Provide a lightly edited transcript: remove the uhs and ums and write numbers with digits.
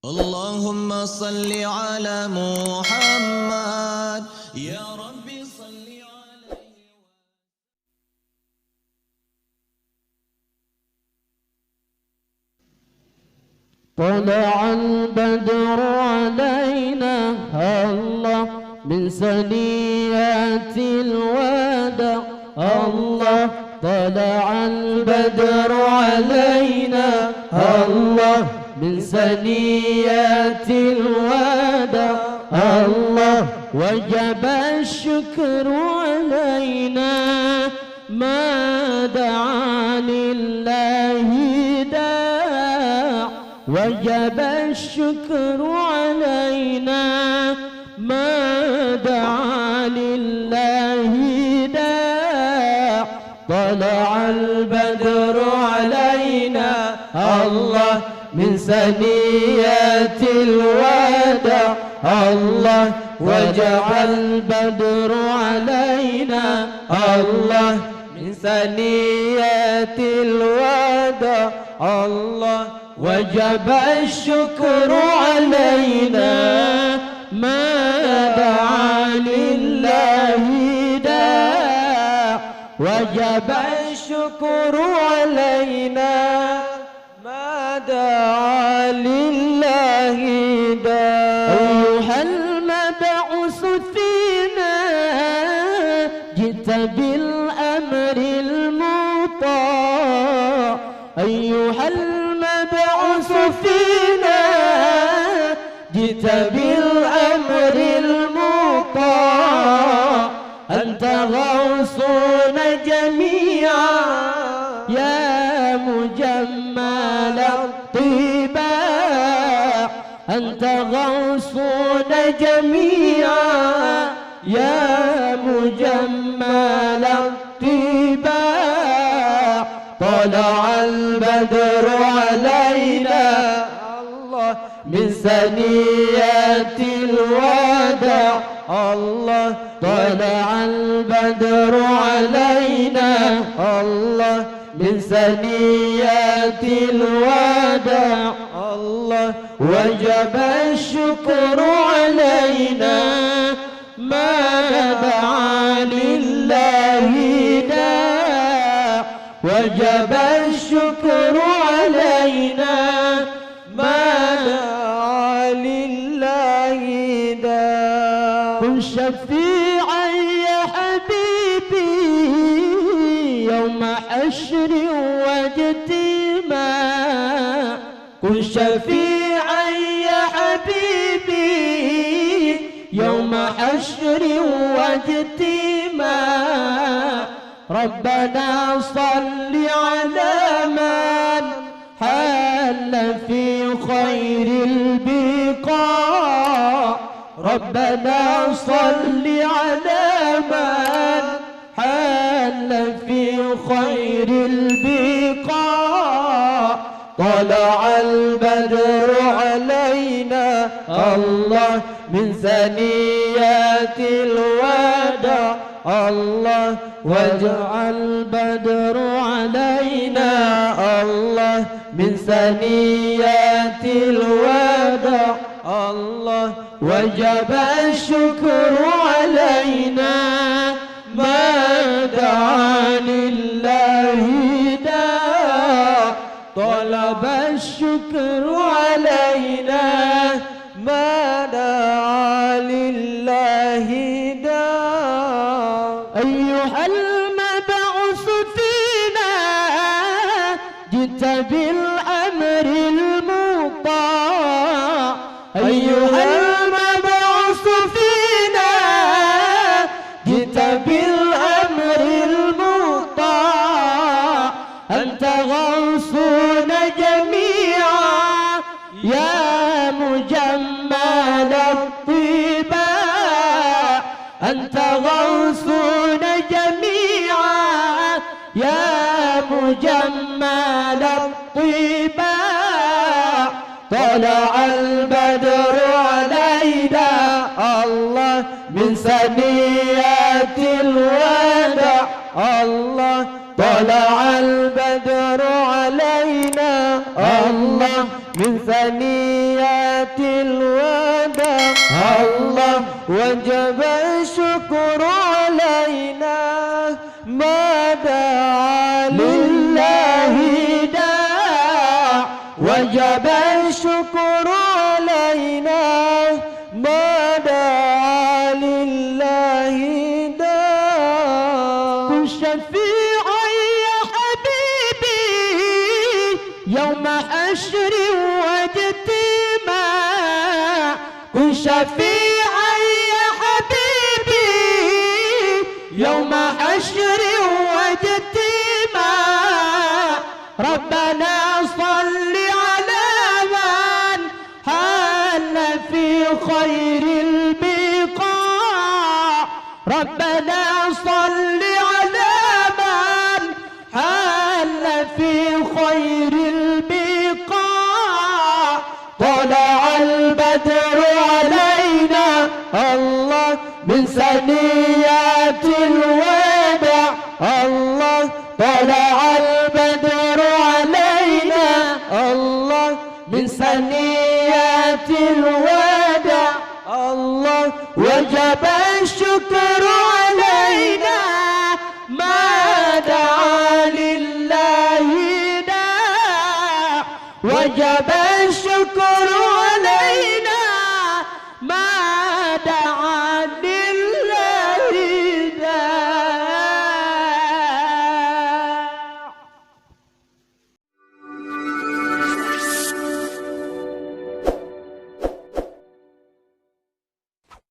اللهم صل على محمد يا ربي صل عليه. طلع البدر علينا الله من ثنيات الوداع الله طلع البدر علينا الله من ثنيات الوداع الله وجب الشكر علينا ما دعا لله داع وجب الشكر علينا ما دعا لله داع طلع البدر علينا الله من ثنيات الوداع الله وجعل البدر علينا الله من ثنيات الوداع الله وجب الشكر علينا ما دعا لله داع وجب الشكر علينا ما دعا لله داع أيها المبعوث فينا جئت بالأمر المطاع أيها المبعوث فينا جئت بالأمر المطاع أنت غوثنا جميعا يا مجمل الطباع أنت غوثنا جميعا يا مجمل الطباع طلع البدر علينا الله من ثنيات الوداع الله طلع البدر علينا الله من ثنيات الوداع الله وجب الشكر علينا ما دعا لله داع وجب الشكر علينا ما دعا لله داع كن شفيعا يا حبيبي يوم حشر واجتماع كن شفيعا يا حبيبي يوم حشر واجتماع ربنا صل على من حل في خير البقاع ربنا صل على من حل في خير البقاع طلع البدر علينا الله من ثنيات الوداع الله وجعل البدر علينا الله من ثنيات الوداع الله وجب الشكر علينا ما دعا لله داع طلب الشكر علينا ما دعا لله داع أيها المبعوث فينا جئت بالأمر المطاع أيها المبعوث فينا جئت بالأمر المطاع أنت غوثنا جميعا يا مجمل الطباع أنت غوثنا جميعا يا مجمل الطباع طلع البدر علينا الله من ثنيات الوداع الله طلع البدر علينا الله من ثنيات الوداع الله وجب الشكر علينا ما دعا لله داع وجب الشكر علينا ما دعا لله داع كن شفيعا يا حبيبي يوم حشر واجتماع كن شفيعا يا حبيبي يوم حشر واجتماع ربنا صل على من حل في خير البقاع ربنا صل على من حل في خير البقاع طلع البدر علينا الله من سنين